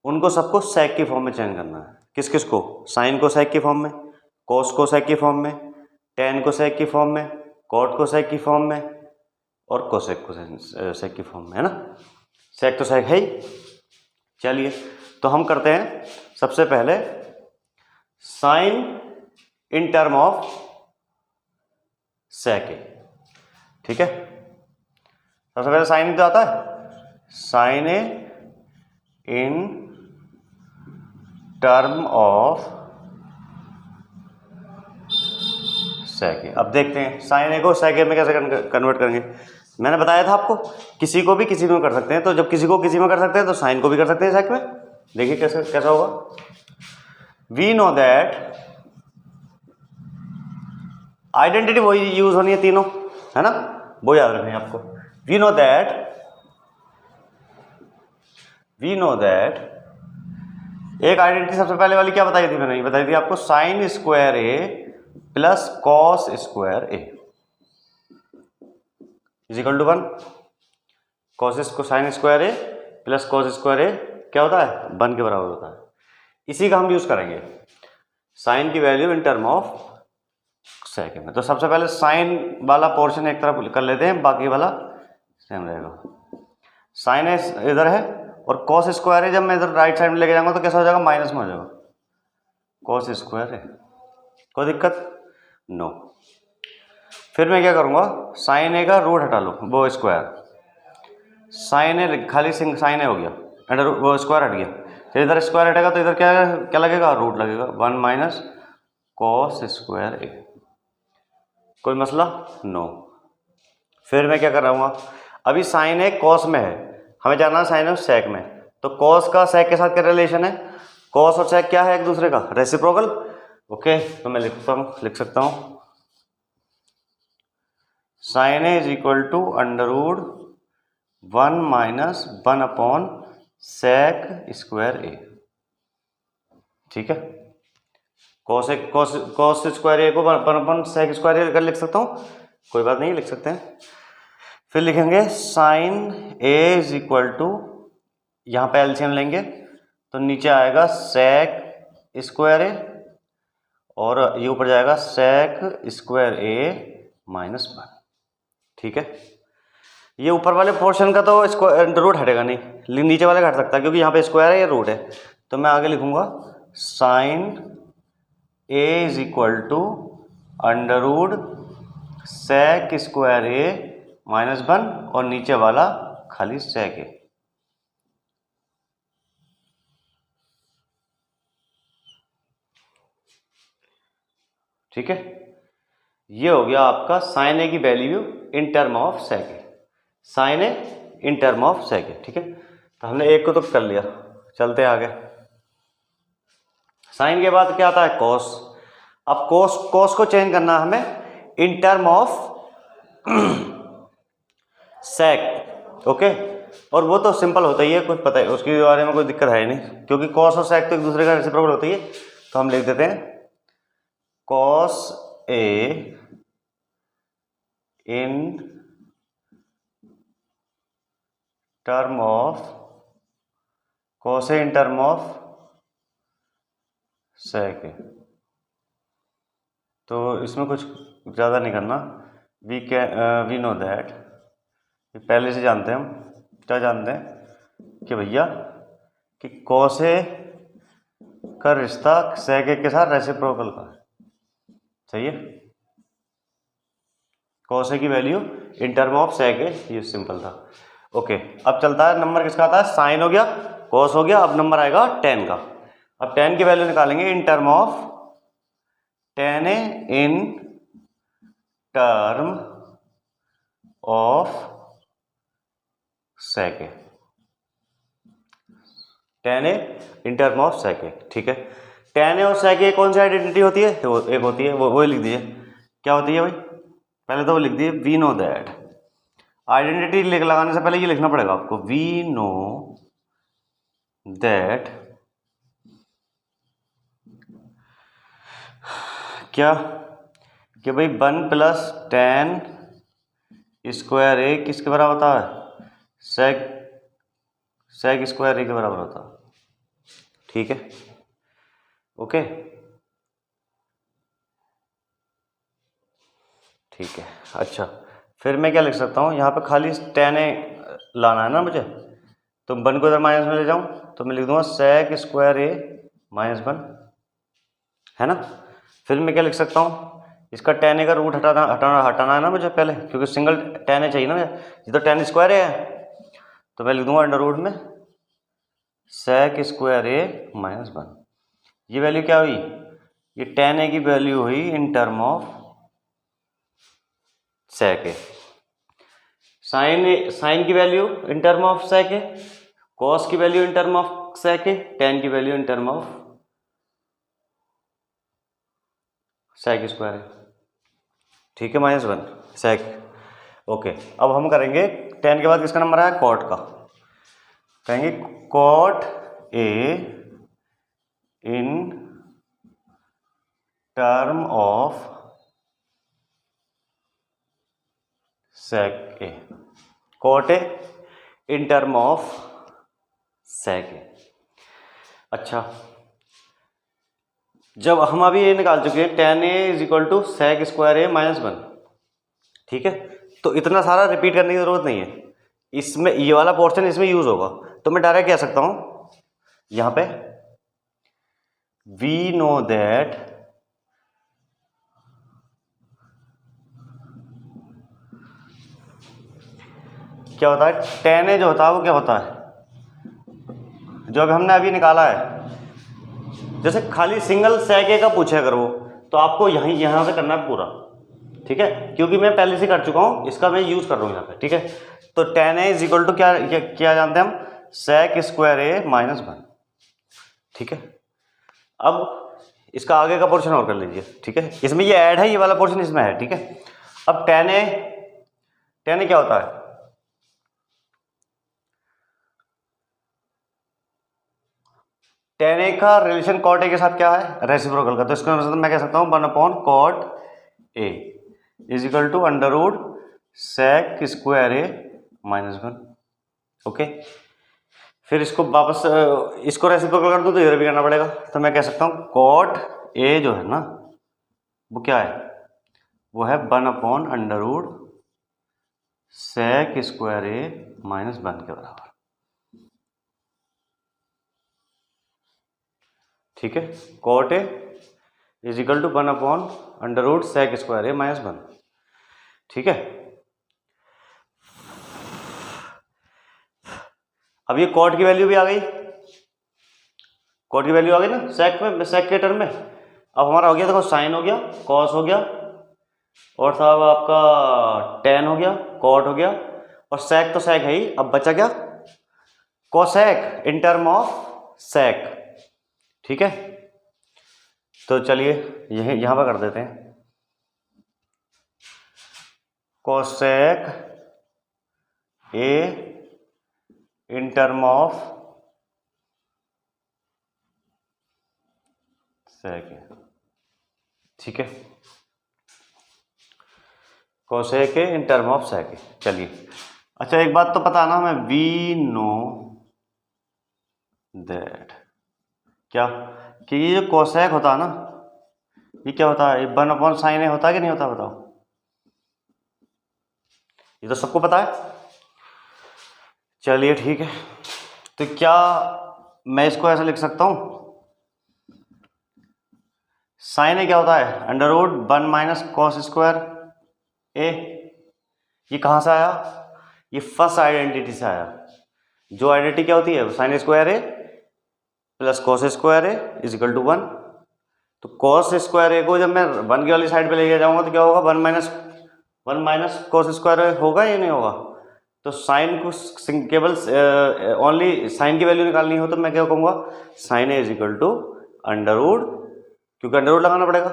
उनको सबको सेक की फॉर्म में चेंज करना है। किस किस को? साइन को सेक की फॉर्म में, कोस को सेक की फॉर्म में, टेन को सेक की फॉर्म में, कॉट को सेक की फॉर्म में और कोसेक को सेक की फॉर्म में, है ना। सेक तो सेक है ही। चलिए तो हम करते हैं सबसे पहले sine in term of sec A. ठीक है, सबसे पहले साइन क्या आता है? Sine A in term of sec A. अब देखते हैं साइन ए को सेक ए में कैसे कन्वर्ट करेंगे। मैंने बताया था आपको किसी को भी किसी में कर सकते हैं, तो जब किसी को किसी में कर सकते हैं तो साइन को भी कर सकते हैं सेक में। देखिए कैसे कैसा होगा। वी नो दैट, आइडेंटिटी वही यूज होनी है तीनों, है ना, वो याद रखनी है आपको। वी नो दैट एक आइडेंटिटी सबसे पहले वाली क्या बताई थी मैंने? ये बताई थी आपको, sine square A plus cos square A is equal to 1। Cos को sine square A plus cos square A क्या होता है? 1 के बराबर होता है। इसी का हम यूज करेंगे साइन की value in term of sec में। तो सबसे पहले साइन वाला पोर्शन एक तरफ कर लेते हैं, बाकी वाला सेम रहेगा। साइन इधर है और कॉस स्क्वायर है, जब मैं इधर राइट साइड में लेके जाऊंगा तो कैसा हो जाएगा? माइनस में हो जाएगा। कॉस स्क्वायर है, कोई दिक्कत? नो। फिर मैं क्या करूंगा, साइन ए का रूट हटा लो, वो स्क्वायर, साइन ए खाली साइन ए हो गया, अंडर वो स्क्वायर हट गया। फिर इधर स्क्वायर हटेगा तो इधर क्या क्या लगेगा? रूट लगेगा। 1 माइनस कॉस स्क्वायर ए। कोई मसला? नो। फिर मैं क्या कर रहा हूँ, अभी साइन ए कॉस में है, हमें जानना है साइन ए सेक में। तो कॉस का सेक के साथ क्या रिलेशन है? कॉस और सेक क्या है? एक दूसरे का रेसिप्रोकल। ओके, तो मैं लिख सकता हूँ sine A is equal to under root 1 minus 1 upon sec square A. ठीक है, कॉस स्क्वायर ए को 1 अपॉन सेक स्क्वायर ए कर लिख सकता हूँ, कोई बात नहीं, लिख सकते हैं। फिर लिखेंगे sine A is equal to, यहाँ पे एलसीएम लेंगे तो नीचे आएगा सेक स्क्वायर ए और ये ऊपर जाएगा सेक स्क्वायर ए माइनस 1। ठीक है, ये ऊपर वाले पोर्शन का तो स्क्वायर रूट हटेगा नहीं, लेकिन नीचे वाले का हट सकता है क्योंकि यहाँ पे स्क्वायर है, ये रूट है। तो मैं आगे लिखूंगा sine A is equal to under root sec square A minus 1 और नीचे वाला खाली सेक ए। ठीक है, ये हो गया आपका साइन ए की value in term of sec A. Sine A in term of sec A. ठीक है, तो हमने एक को तो कर लिया, चलते आगे। साइन के बाद क्या आता है? कॉस। अब कॉस को चेंज करना है हमें in term of sec. Okay, और वो तो सिंपल होता ही है, कुछ पता है उसके बारे में, कोई दिक्कत है नहीं, क्योंकि कॉस और सेक तो एक दूसरे का रेसिप्रोकल होती है। तो हम लिख देते हैं cos A in term of cos A in term of sec A. तो इसमें कुछ ज़्यादा नहीं करना। वी नो दैट, पहले से जानते हैं हम, क्या जानते हैं कि भैया कि कॉस ए का रिश्ता सेक ए के साथ रेसिप्रोकल का है। सही है, कॉस ए की value in term of sec A, ये सिंपल था। ओके, अब चलता है नंबर किसका आता है? साइन हो गया, कॉस हो गया, अब नंबर आएगा टेन का। अब टेन की वैल्यू निकालेंगे in term of tan A in term of sec A. Tan A in term of sec A. ठीक है, टेन ए और सेक ए कौन सी आइडेंटिटी होती है? एक होती है, वो लिख दीजिए। क्या होती है भाई? पहले तो वो लिख दिए वी नो दैट। आइडेंटिटी लगाने से पहले ये लिखना पड़ेगा आपको, वी नो दैट क्या कि भाई 1 प्लस टेन स्क्वायर ए किसके बराबर होता है? सेक स्क्वायर ए के बराबर होता है। ठीक है, ओके, ठीक है। अच्छा, फिर मैं क्या लिख सकता हूँ, यहाँ पे खाली tan a लाना है ना मुझे, तो 1 को इधर माइनस में ले जाऊँ तो मैं लिख दूंगा sec स्क्वायर a माइनस 1, है ना। फिर मैं क्या लिख सकता हूँ, इसका tan a का रूट हटाना है ना मुझे पहले, क्योंकि सिंगल tan a चाहिए ना, ये तो tan स्क्वायर a है, तो मैं लिख दूंगा अंडर रूट में sec स्क्वायर a माइनस 1। ये वैल्यू क्या हुई, ये tan a की वैल्यू हुई in term of sec a, sine की value in term of sec a, cos की value in term of sec a, tan की value in term of sec square a, ठीक है, माइनस 1 sec। ओके, अब हम करेंगे tan के बाद किसका नंबर आया, cot का, कहेंगे cot a in term of sec a, cot a in term of sec a। अच्छा, जब हम अभी ये निकाल चुके हैं tan a is equal to sec square a minus 1, ठीक है, तो इतना सारा रिपीट करने की जरूरत नहीं है, इसमें ये वाला पोर्शन इसमें यूज होगा, तो मैं डायरेक्ट कह सकता हूं यहां पे वी नो दैट क्या होता है, tan a जो होता है वो क्या होता है, जो अभी हमने अभी निकाला है, जैसे खाली सिंगल sec a का पूछे अगर वो, तो आपको यहां से करना है पूरा, ठीक है, क्योंकि मैं पहले से कर चुका हूं, इसका मैं यूज कर रहा हूं यहाँ पे, ठीक है। तो tan a is equal to क्या जानते हैं हम, sec स्क्वायर a माइनस 1, ठीक है। अब इसका आगे का पोर्शन और कर लीजिए, ठीक है, इसमें ये ऐड है, ये वाला पोर्शन इसमें है, ठीक है। अब tan a क्या होता है, tan a का रिलेशन cot a के साथ क्या है, रेसिप्रोकल का, तो इसका मतलब मैं कह सकता हूँ 1/cot a is equal to under root sec square a minus 1, okay. फिर इसको वापस इसको रेसिप्रोकल कर दूं तो इधर भी करना पड़ेगा, तो मैं कह सकता हूँ cot a जो है ना वो क्या है, वो है under root sec square a minus 1 के बराबर, ठीक है। cot a is equal to under root sec square a minus 1, ठीक है। अब ये cot की वैल्यू भी आ गई, cot की वैल्यू आ गई ना sec के टर्म में। अब हमारा हो गया, देखो साइन हो गया, cos हो गया, और साहब आपका tan हो गया, cot हो गया, और sec तो sec है ही, अब बचा क्या, cosec in term of sec, ठीक है। तो चलिए यहां पर कर देते हैं, cosec a in term of sec, ठीक है, cosec a in term of sec। चलिए, अच्छा एक बात तो पता ना हमें, वी नो दैट क्या, कि ये जो cosec होता है ना, ये क्या होता है, 1/sin a होता है कि नहीं होता, बताओ, ये तो सबको पता है। चलिए ठीक है, तो क्या मैं इसको ऐसा लिख सकता हूं, साइन ए क्या होता है, under root 1 minus cos square A. ये कहां से आया, ये फर्स्ट आइडेंटिटी से आया, जो आइडेंटिटी क्या होती है, sine square A plus cos square A is equal to 1। तो कॉस स्क्वायर ए को जब मैं 1 की वाली साइड पे लेके जाऊंगा तो क्या होगा, 1 माइनस कॉस स्क्वायर ए होगा या नहीं होगा। तो साइन को केवल ओनली साइन की वैल्यू निकालनी हो तो मैं क्या कहूँगा, sine A is equal to under root, क्योंकि अंडर रूट लगाना पड़ेगा,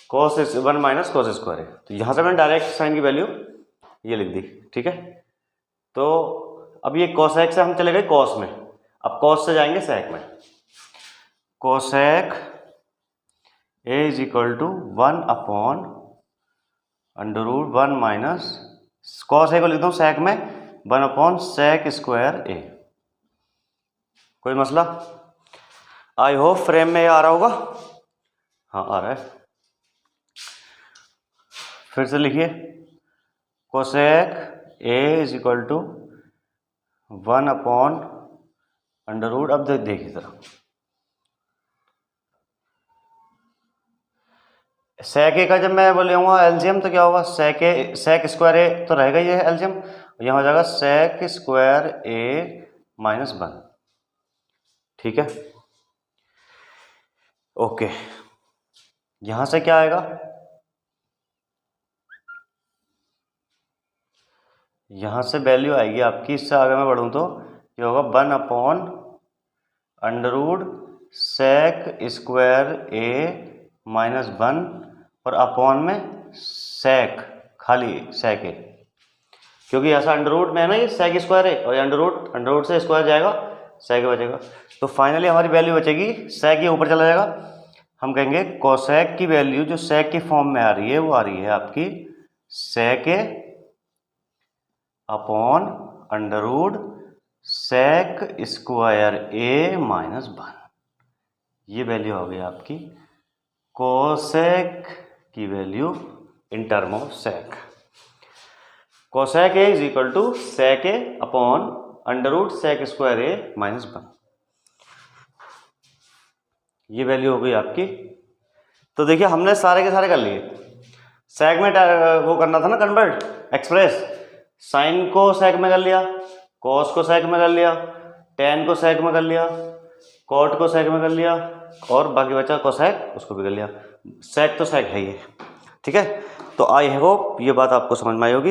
cos 1 minus cos square A. तो यहाँ से मैंने डायरेक्ट साइन की वैल्यू ये लिख दी, ठीक है। तो अब ये कोसेक से हम चले गए कॉस में, अब कॉस से जाएंगे सेक में। Cosec A is equal to 1/√1 minus cos A को लिखता हूँ सेक में 1/sec स्क्वायर ए। कोई मसला। आई होप फ्रेम में आ रहा होगा। हाँ आ रहा है। फिर से लिखिए cosec A is equal to 1/√। अब देखिए जरा, सेक ए का जब मैं बोलूँगा एलसीएम तो क्या होगा, सेक स्क्वायर ए तो रहेगा ये एलसीएम, यहाँ हो जाएगा सेक स्क्वायर ए -1। ठीक है, ओके। यहाँ से क्या आएगा, यहाँ से वैल्यू आएगी आपकी, इससे आगे मैं बढ़ूँ तो ये होगा 1/√, सेक स्क्वायर ए -1 और अपॉन में सेक, खाली सेक ए, क्योंकि ऐसा अंडररूट में है ना ये सेक स्क्वायर है, और ये अंडररूट से स्क्वायर जाएगा, सेक बचेगा। तो फाइनली हमारी वैल्यू बचेगी, सेक ये ऊपर चला जाएगा, हम कहेंगे कोसेक की वैल्यू जो सेक की फॉर्म में आ रही है वो आ रही है आपकी sec A upon under root sec square A -1। ये वैल्यू हो गई आपकी कोसेक की value in term of sec. Cosec A is equal to sec A upon under root sec square A -1। ये वैल्यू हो गई आपकी। तो देखिए हमने सारे के सारे कर लिए। सेक में वो करना था ना कन्वर्ट, एक्सप्रेस, साइन को सेक में कर लिया, कॉस को सेक में कर लिया, टेन को सेक में कर लिया, कॉट को सेक में कर लिया, और बाकी बचा कोसेक उसको भी कर लिया। सेक तो सेक है ये। ठीक है, तो आई होप ये बात आपको समझ में आई होगी।